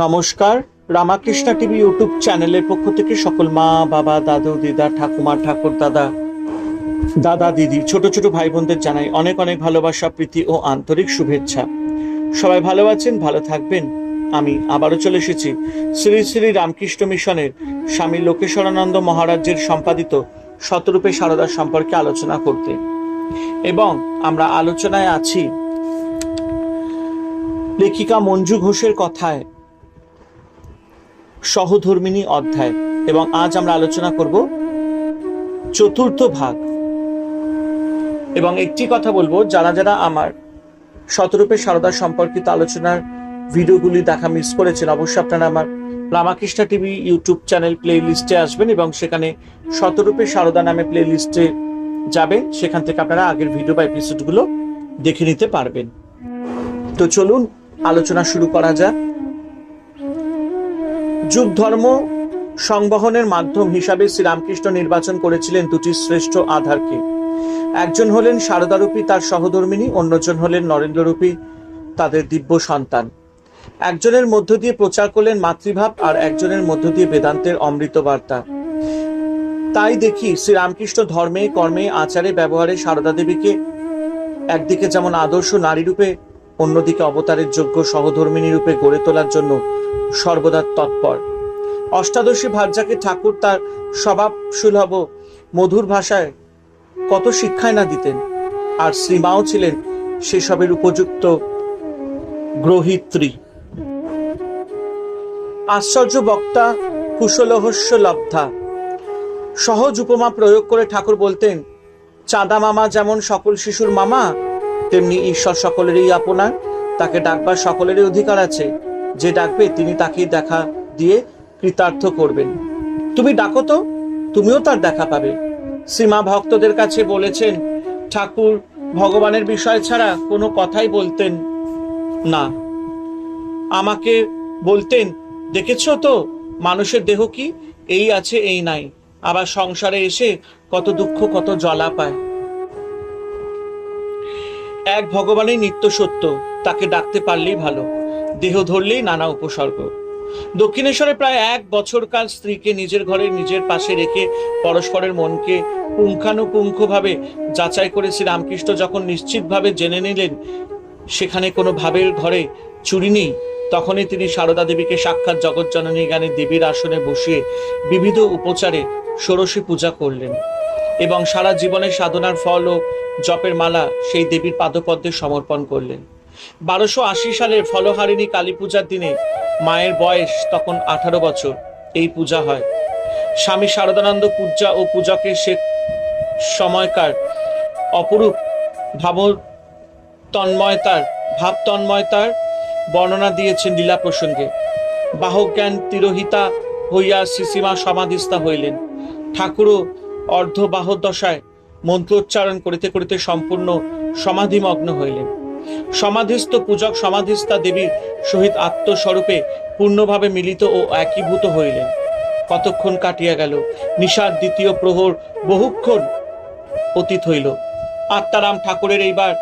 নমস্কার। Ramakrishna TV YouTube চ্যানেলের পক্ষ থেকে সকল মা বাবা দাদু দিদা ঠাকুমা ঠাকুর দাদা দাদা দিদি ছোট ছোট ভাই বোনদের জানাই অনেক অনেক ভালোবাসা প্রীতি ও আন্তরিক শুভেচ্ছা। সবাই ভালো আছেন, ভালো থাকবেন। আমি আবারও চলে এসেছি শ্রী শ্রী রামকৃষ্ণ মিশনের স্বামী লোকেশ্বরানন্দ মহারাজের সম্পাদিত শতরূপে সারদা সম্পর্কে আলোচনা করতে, এবং আমরা আলোচনায় আছি লেখিকা মঞ্জু ঘোষের কথায় সহধর্মিণী অধ্যায়, এবং আজ আমরা আলোচনা করব চতুর্থ ভাগ। এবং একটি কথা বলবো, যারা যারা আমার শতরূপে সারদা সম্পর্কিত আলোচনার ভিডিওগুলি দেখা মিস করেছেন, অবশ্যই আপনারা আমার Ramakrishna TV YouTube channel play লিস্টে আসবেন এবং সেখানে শতরূপে সারদা নামে প্লে লিস্টে যাবেন। সেখান থেকে আপনারা আগের ভিডিও বা এপিসোডগুলো দেখে নিতে পারবেন। তো চলুন আলোচনা শুরু করা যাক। যুগ ধর্ম সংবহনের মাধ্যম হিসাবে শ্রীরামকৃষ্ণ নির্বাচন করেছিলেন দুটি শ্রেষ্ঠ আধারকে। একজন হলেন সারদারূপী তার সহধর্মিণী, অন্যজন হলেন নরেন্দ্ররূপী তাদের দিব্য সন্তান। একজনের মধ্য দিয়ে প্রচার করলেন মাতৃভাব, আর একজনের মধ্য দিয়ে বেদান্তের অমৃত বার্তা। তাই দেখি শ্রীরামকৃষ্ণ ধর্মে কর্মে আচারে ব্যবহারে সারদা দেবীকে একদিকে যেমন আদর্শ নারী রূপে, অন্যদিকে অবতারের যোগ্য সহধর্মিণী রূপে গড়ে তোলার জন্য সর্বদা তৎপর। অষ্টাদশী ভার্যাকে ঠাকুর তার স্বভাব সুলভ মধুর ভাষায় কত শিক্ষায় না দিতেন, আর শ্রীমাও ছিলেন সেসবের উপযুক্ত গ্রহিত্রী। আশ্চর্য বক্তা কুশলহস্য লব্ধা। সহজ উপমা প্রয়োগ করে ঠাকুর বলতেন, চাঁদা মামা যেমন সকল শিশুর মামা, তেমনি ঈশ্বর সকলেরই আপনার। তাকে ডাকবার সকলেরই অধিকার আছে। যে ডাকবে তিনি তাকেই দেখা দিয়ে কৃতার্থ করবেন। তুমি ডাকো তো, তুমিও তার দেখা পাবে। শ্রীমা ভক্তদের কাছে বলেছেন, ঠাকুর ভগবানের বিষয় ছাড়া কোনো কথাই বলতেন না। আমাকে বলতেন, দেখেছ তো মানুষের দেহ কি, এই আছে এই নাই, আবার সংসারে এসে কত দুঃখ কত জ্বালা পায়। এক ভগবানের নিত্য সত্য, তাকে ডাকতে পারলেই ভালো, দেহ ধরলেই নানা উপসর্গ। দক্ষিণেশ্বরে প্রায় 1 বছর কাল স্ত্রীকে নিজের ঘরে নিজের পাশে রেখে পরস্পরের মনকে পুঙ্খানুপুঙ্খভাবে যাচাই করে শ্রীরামকৃষ্ণ যখন নিশ্চিতভাবে জেনে নিলেন সেখানে কোনো ভাবের ঘরে চুরি নেই, তখনই তিনি সারদা দেবীকে সাক্ষাৎ জগৎজননী জ্ঞানী দেবীর আসনে বসিয়ে বিবিধ উপচারে ষোড়শী পূজা করলেন এবং সারা জীবনের সাধনার ফল ও জপের মালা সেই দেবীর পাদপদ্মে সমর্পণ করলেন। 1280 সালের ফলহারিণী কালী পূজার দিনে মায়ের বয়স তখন 18 বছর। এই পূজা হয়। স্বামী শারদানন্দ পূজা ও পূজকের সে সময়কার অপরূপ ভাবতন্ময়তার বর্ণনা দিয়েছেন লীলা প্রসঙ্গে। বাহক জ্ঞান তিরোহিতা হইয়া শ্রীসীমা সমাধিস্থা হইলেন। ঠাকুরও অর্ধবাহ দশায় মন্ত্রোচ্চারণ করিতে করিতে সম্পূর্ণ সমাধিমগ্ন হইলেন। সমাধিস্থ পূজক সমাধিস্থা দেবীর সহিত আত্মস্বরূপে পূর্ণভাবে মিলিত ও একীভূত হইলেন। কতক্ষণ কাটিয়া গেল, নিশার দ্বিতীয় প্রহর বহুক্ষণ অতীত হইল। আত্মারাম ঠাকুরের এইবার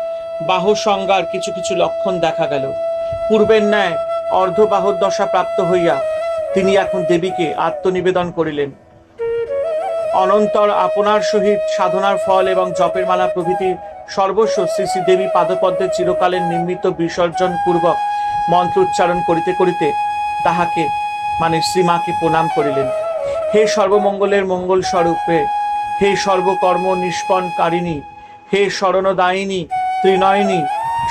বাহ সংজ্ঞার কিছু কিছু লক্ষণ দেখা গেল। পূর্বের ন্যায় অর্ধবাহ দশা প্রাপ্ত হইয়া তিনি এখন দেবীকে আত্মনিবেদন করিলেন। অনন্তর আপনার সহিত সাধনার ফল এবং জপের মালা প্রভৃতি সর্বস্ব শ্রী শ্রী দেবী পাদপদ্মে চিরকালের নির্মিত বিসর্জন পূর্বক মন্ত্রোচ্চারণ করিতে করিতে তাহাকে মানে শ্রীমাকে প্রণাম করিলেন। হে সর্বমঙ্গলের মঙ্গল স্বরূপে, হে সর্বকর্ম নিষ্পণকারিণী, হে শরণদায়িনী ত্রিনয়নী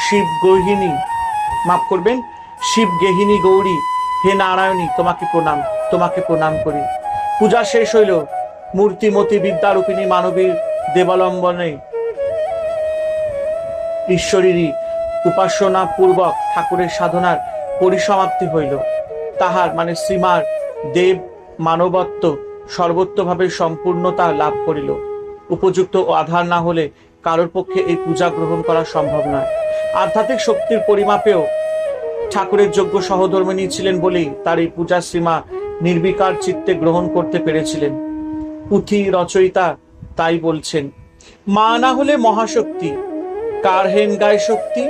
শিব গেহিনী গৌরী, হে নারায়ণী, তোমাকে প্রণাম করি। পূজা শেষ হইল। মূর্তিমতী বিদ্যারূপিণী মানবীর দেবালম্বনে ঈশ্বরীরই উপাসনা পূর্বক ঠাকুরের সাধনার পরিসমাপ্তি হইল। তাহার মানে শ্রীমার দেব মানবত্ব সর্বত্রভাবে সম্পূর্ণতা লাভ করিল। উপযুক্ত ও আধার না হলে কারোর পক্ষে এই পূজা গ্রহণ করা সম্ভব নয়। আধ্যাত্মিক শক্তির পরিমাপেও ঠাকুরের যোগ্য সহধর্মিণী ছিলেন বলেই তার এই পূজা শ্রীমা নির্বিকার চিত্তে গ্রহণ করতে পেরেছিলেন। পুঁথি রচয়িতা তাই বলছেন, মা না হলে মহাশক্তি, কার হেন গায় শক্তি,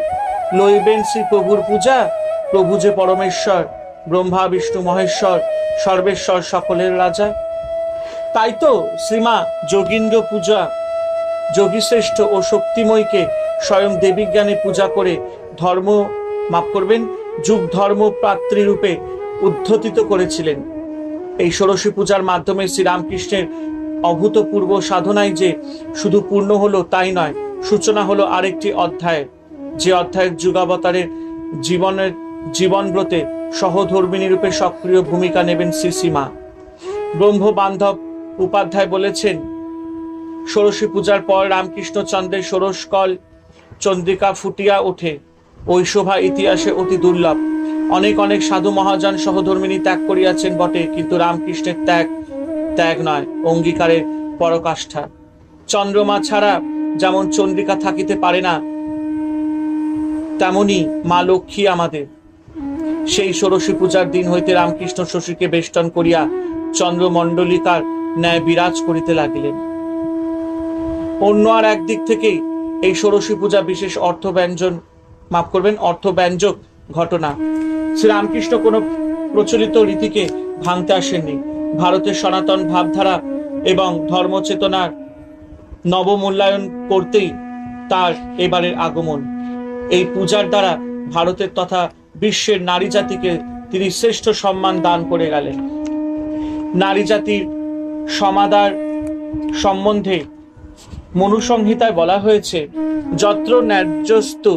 লইবেন শ্রী প্রভুর পূজা, প্রভু যে পরমেশ্বর, ব্রহ্মা বিষ্ণু মহেশ্বর সর্বেশ্বর সকলের রাজা। তাই তো শ্রীমা যোগীন্দ্র পূজা যোগীশ্রেষ্ঠ ও শক্তিময়ীকে স্বয়ং দেবীজ্ঞানে পূজা করে ধর্ম যুগ ধর্ম প্রাতৃরূপে উদ্ধৃত করেছিলেন। এই ষোড়শী পূজার মাধ্যমে শ্রীরামকৃষ্ণের অভূতপূর্ব সাধনায় যে শুধু পূর্ণ হলো তাই নয়, সূচনা হলো আরেকটি অধ্যায়, যে অধ্যায়ের যুগাবতারের জীবনব্রতে সহধর্মিণী রূপে সক্রিয় ভূমিকা নেবেন শ্রীমা। ব্রহ্ম বান্ধব উপাধ্যায় বলেছেন, ষোড়শী পূজার পর রামকৃষ্ণচন্দ্রের ষোড়শকল চন্দ্রিকা ফুটিয়া ওঠে। ওই শোভা ইতিহাসে অতি দুর্লভ। অনেক অনেক সাধু মহাজন সহধর্মিণী ত্যাগ করিয়াছেন বটে, কিন্তু রামকৃষ্ণের ত্যাগ নয়, অঙ্গীকারের পরকাষ্ঠা। চন্দ্রমা ছাড়া যেমন চন্দ্রিকা থাকিতে পারে না, তেমনি মা লক্ষ্মী আমাদের। সেই ষোড়শী পূজার দিন হইতে রামকৃষ্ণ শশীকে বেষ্টন করিয়া চন্দ্রমণ্ডলিকার ন্যায় বিরাজ করিতে লাগিলেন। অন্য আর একদিক থেকেই এই ষোড়শী পূজা বিশেষ অর্থব্যঞ্জক ঘটনা। শ্রীরামকৃষ্ণ কোন প্রচলিত রীতিকে ভাঙতে আসেননি। ভারতের সনাতন ভাবধারা এবং ধর্মচেতনার নবমূল্যায়ন করতেই তার এবারের আগমন। এই পূজার দ্বারা ভারতের তথা বিশ্বের নারী জাতিকে তিনি শ্রেষ্ঠ সম্মান দান করে গেলেন। নারী জাতির সমাদার সম্বন্ধে মনুসংহিতায় বলা হয়েছে, যত্র ন্যায্যস্তু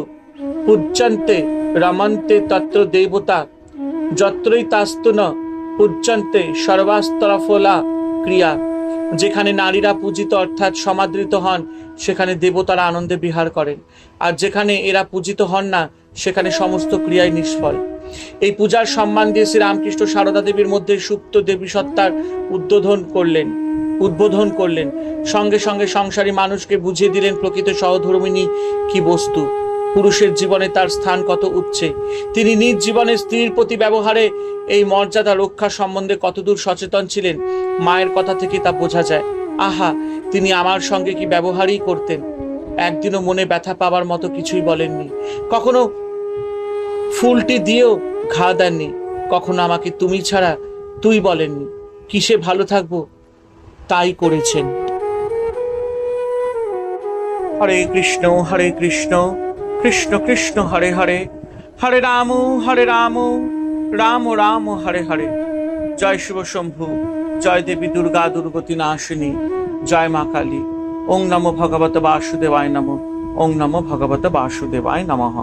পূজ্যন্তে রমন্তে তত্র দেবতা, যত্রই তাস্তু ন পূজ্যন্তে সর্বাস্তরফলা ক্রিয়া। যেখানে নারীরা পূজিত অর্থাৎ সমাদৃত হন, সেখানে দেবতারা আনন্দে বিহার করেন, আর যেখানে এরা পূজিত হন না, সেখানে সমস্ত ক্রিয়াই নিষ্ফল। এই পূজার সম্মান দিয়ে শ্রীরামকৃষ্ণ সারদা দেবীর মধ্যে সুপ্ত দেবী সত্তার উদ্বোধন করলেন। সঙ্গে সঙ্গে সংসারী মানুষকে বুঝিয়ে দিলেন প্রকৃত সহধর্মিণী কি বস্তু, পুরুষের জীবনে তার স্থান কত উচ্চে। তিনি নিজ জীবনে স্ত্রীর প্রতি ব্যবহারে এই মর্যাদা রক্ষা সম্বন্ধে কতদূর সচেতন ছিলেন, মায়ের কথা থেকে তা বোঝা যায়। আহা, তিনি আমার সঙ্গে কি ব্যবহারই করতেন! একদিনও মনে ব্যথা পাবার মতো কিছুই বলেননি, কখনো ফুলটি দিয়েও ঘা দেননি, কখনো আমাকে তুমি ছাড়া তুই বলেননি। কিসে ভালো থাকবো তাই করেছেন। হরে কৃষ্ণ কৃষ্ণ কৃষ্ণ হরে হরে, হরে রাম রাম রাম হরে হরে। জয় শিব শম্ভু, জয় দেবী দুর্গা দুর্গতি নাশিনী, জয় মা কালী। ওং নমো ভগবত বাসুদেবায় নমঃ, ওং নমো ভগবত বাসুদেবায় নমঃ।